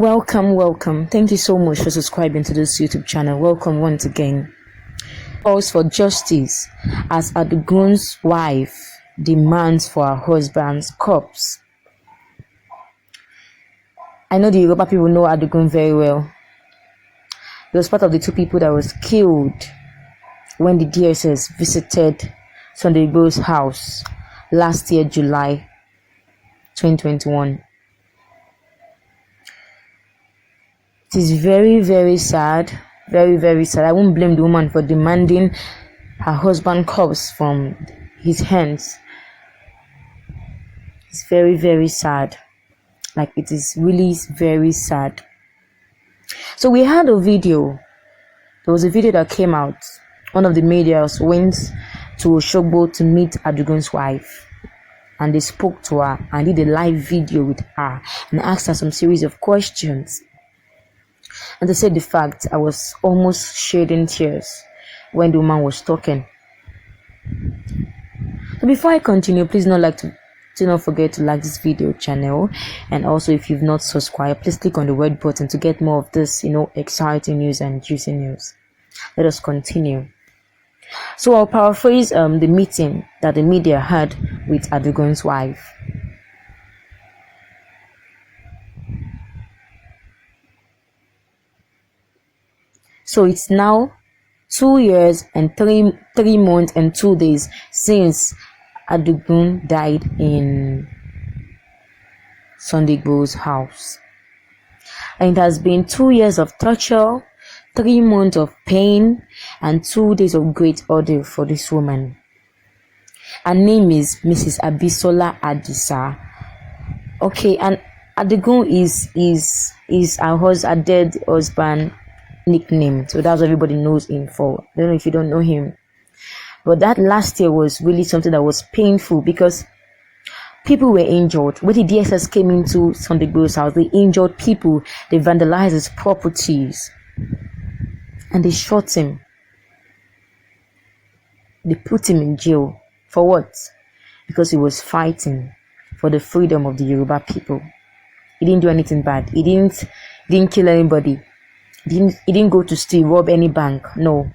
Welcome. Thank you so much for subscribing to this YouTube channel. Welcome once again. Calls for justice as Adogan'S wife demands for her husband's corpse. I know the Yoruba people know Adogan very well. He was part of the two people that was killed when the DSS visited Sunday Igboho's house last year, July 2021. It is very, very sad. Very, very sad. I won't blame the woman for demanding her husband's corpse from his hands. It's very, very sad. Like, it is really very sad. So we had a video. There was a video that came out. One of the media went to Osogbo to meet Adogan'S wife. And they spoke to her and did a live video with her and asked her some series of questions. And to say the fact, I was almost shedding tears when the woman was talking. So before I continue, please do not forget to like this video channel, and also if you've not subscribed, please click on the red button to get more of this, exciting news and juicy news. Let us continue. So I'll paraphrase the meeting that the media had with Adogan'S wife. So it's now 2 years and 3 months and 2 days since Adogan died in Sunday Igboho's house. And it has been 2 years of torture, 3 months of pain, and 2 days of great ordeal for this woman. Her name is Mrs. Abisola Adisa. Okay, and Adogan is her dead husband nickname, so that's what everybody knows him for. I don't know if you don't know him, but that last year was really something that was painful because people were injured. When the DSS came into Sunday Igboho's house, they injured people, they vandalized his properties, and they shot him. They put him in jail. For what? Because he was fighting for the freedom of the Yoruba people. He didn't do anything bad. He didn't kill anybody. He didn't go to steal, rob any bank. No.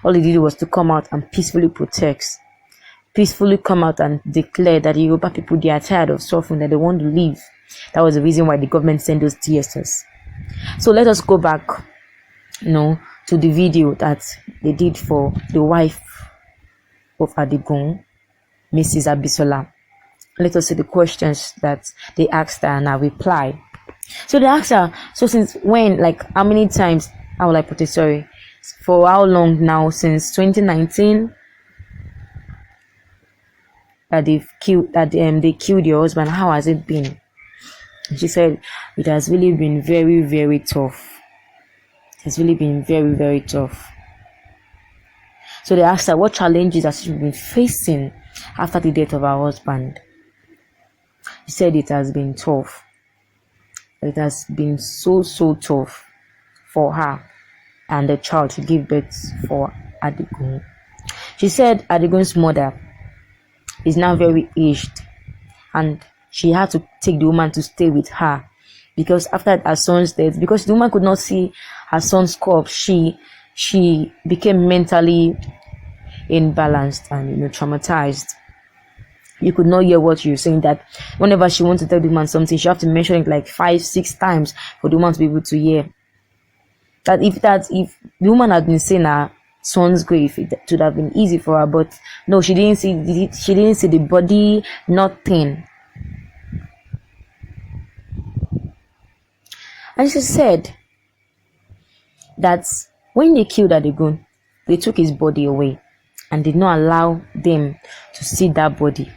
All he did was to come out and peacefully protest. Peacefully come out and declare that the Yoruba people, they are tired of suffering, that they want to leave. That was the reason why the government sent those DSS. So let us go back, to the video that they did for the wife of Adogan, Mrs. Abisola. Let us see the questions that they asked her and her reply. So they asked her, so since when, how many times, how will I put it, for how long now, since 2019, that they killed your husband, how has it been? She said, it has really been very, very tough. It's really been very, very tough. So they asked her, what challenges has she been facing after the death of her husband? She said it has been tough. It has been so tough for her and the child to give birth for Adogan. She said Adogan's mother is now very aged, and she had to take the woman to stay with her because after her son's death, because the woman could not see her son's corpse, she became mentally imbalanced and traumatized. You could not hear what you're saying, that whenever she wants to tell the woman something, she have to mention it like 5-6 times for the woman to be able to hear. That if the woman had been saying her son's grave, it would have been easy for her, but no, she didn't see the body, nothing. And she said that when they killed Adogan, they took his body away and did not allow them to see that body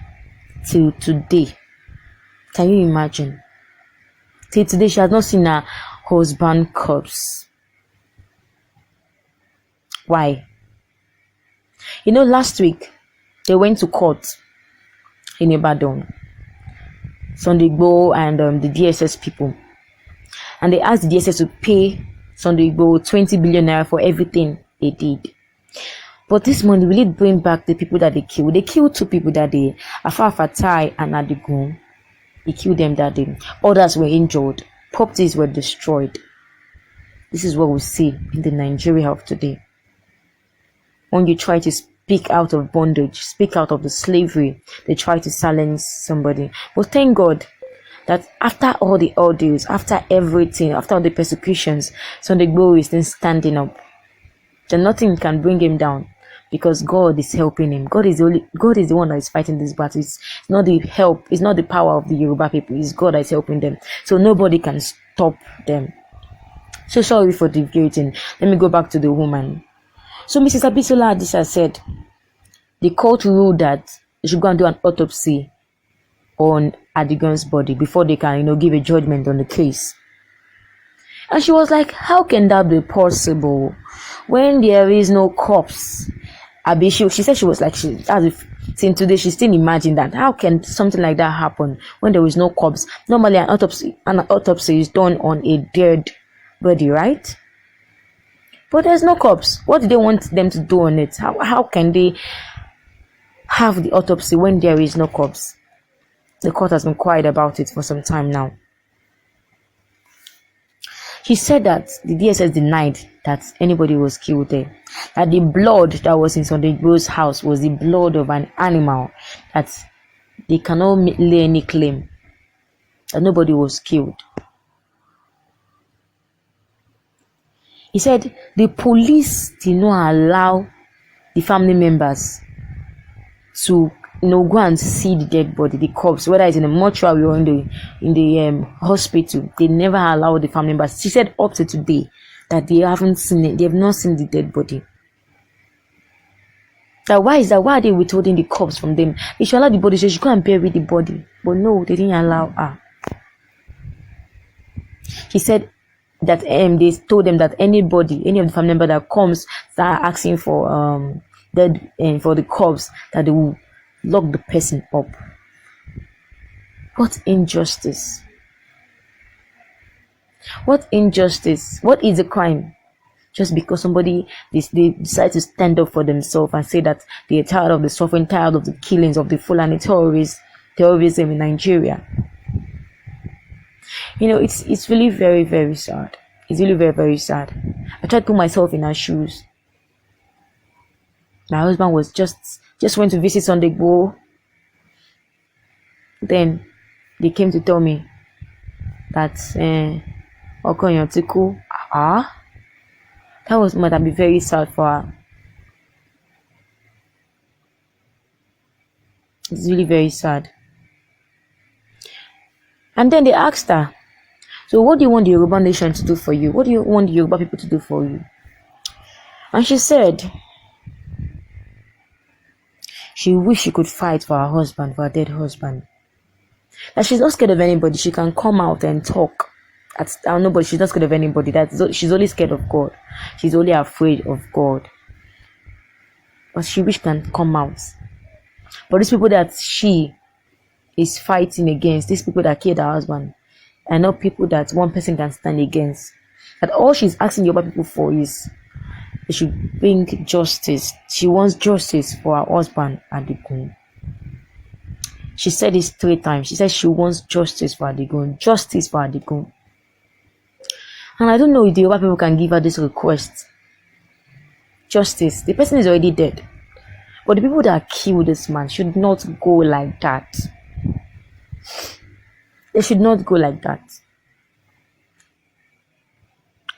till today. Can you imagine? Till today, she has not seen her husband's corpse. Why? Last week, they went to court in Ibadan, Sunday Igboho and the DSS people. And they asked the DSS to pay Sunday Igboho 20 billion naira for everything they did. But this money, will it bring back the people that they killed? They killed 2 people that day, Afar Fatai and Adogan. He killed them that day. Others were injured. properties were destroyed. This is what we see in the Nigeria of today. When you try to speak out of bondage, speak out of the slavery, they try to silence somebody. But thank God that after all the ordeals, after everything, after all the persecutions, Sunday Igboho is then standing up. Then nothing can bring him down, because God is helping him. God is the one that is fighting this battle. It's not the help, it's not the power of the Yoruba people, it's God that is helping them. So nobody can stop them. So sorry for deviating. Let me go back to the woman. So Mrs. Abisola Adisa said the court ruled that they should go and do an autopsy on Adogan'S body before they can, give a judgment on the case. And she was like, how can that be possible when there is no corpse? She said she was like, as if since today she still imagined that. How can something like that happen when there is no corpse? Normally an autopsy is done on a dead body, right? But there's no corpse. What do they want them to do on it? How can they have the autopsy when there is no corpse? The court has been quiet about it for some time now. She said that the DSS denied that anybody was killed there. That the blood that was in Sunday Igboho's house was the blood of an animal. That they cannot lay any claim that nobody was killed. He said the police did not allow the family members to go and see the dead body, the corpse, whether it's in a mortuary or in the hospital. They never allowed the family members. She said up to today that they haven't seen it. They have not seen the dead body. That why is that? Why are they withholding the corpse from them? They should allow the body, so she go and bury the body. But no, they didn't allow her. He said that they told them that any of the family member that comes start asking for for the corpse, that they will lock the person up. What injustice! What injustice! What is a crime? Just because somebody they decide to stand up for themselves and say that they are tired of the suffering, tired of the killings of the Fînàlly terrorism in Nigeria. It's really very, very sad. It's really very, very sad. I tried to put myself in her shoes. My husband was just went to visit Sunday Igboho. Then they came to tell me that Okonyotiku. That might have been very sad for her. It's really very sad. And then they asked her, so what do you want the Yoruba nation to do for you? What do you want the Yoruba people to do for you? And she said she wished she could fight for her husband, for her dead husband. That she's not scared of anybody. She can come out and talk. Nobody. She's not scared of anybody. She's only scared of God. She's only afraid of God. But she wished she can come out. But these people that she is fighting against, these people that killed her husband, are not people that one person can stand against. That all she's asking Yoruba people for is they should bring justice. She wants justice for her husband, Adogan. She said this 3 times. She said she wants justice for Adogan. Justice for Adogan. And I don't know if the Yoruba people can give her this request. Justice. The person is already dead. But the people that killed this man should not go like that. They should not go like that.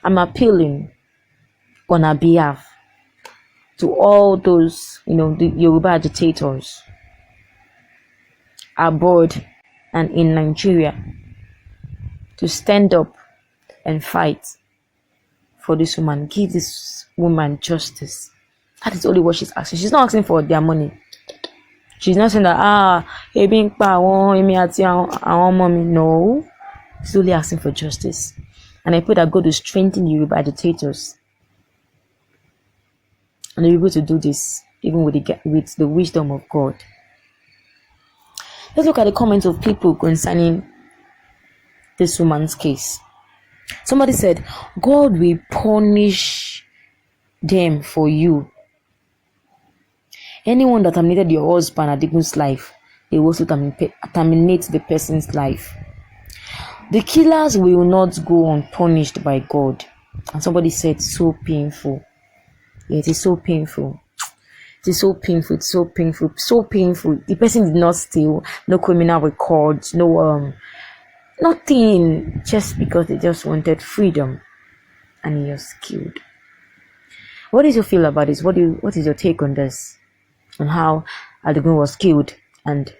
I'm appealing on her behalf to all those, the Yoruba agitators abroad and in Nigeria to stand up and fight for this woman. Give this woman justice. That is only what she's asking. She's not asking for their money. She's not saying that no. She's only asking for justice. And I pray that God will strengthen the Yoruba agitators. And they'll be able to do this even with the wisdom of God. Let's look at the comments of people concerning this woman's case. Somebody said, God will punish them for you. Anyone that terminated your husband Adogan's life, they will also terminate the person's life. The killers will not go unpunished by God. And somebody said, so painful. Yeah, it is so painful. It is so painful. It's so painful. So painful. The person did not steal. No criminal records. No nothing. Just because they just wanted freedom, and he was killed. What is your feel about this? What is your take on this? On how Adogan was killed and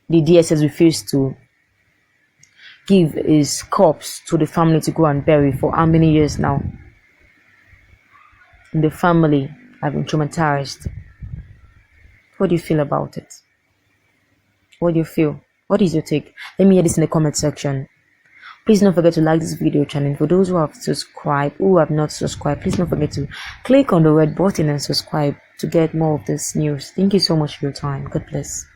the DSS refused to give his corpse to the family to go and bury for how many years now? And the family have been traumatized. What do you feel about it? What do you feel? What is your take? Let me hear this in the comment section. Please don't forget to like this video channel. For those who have subscribed, who have not subscribed, please don't forget to click on the red button and subscribe to get more of this news. Thank you so much for your time. God bless.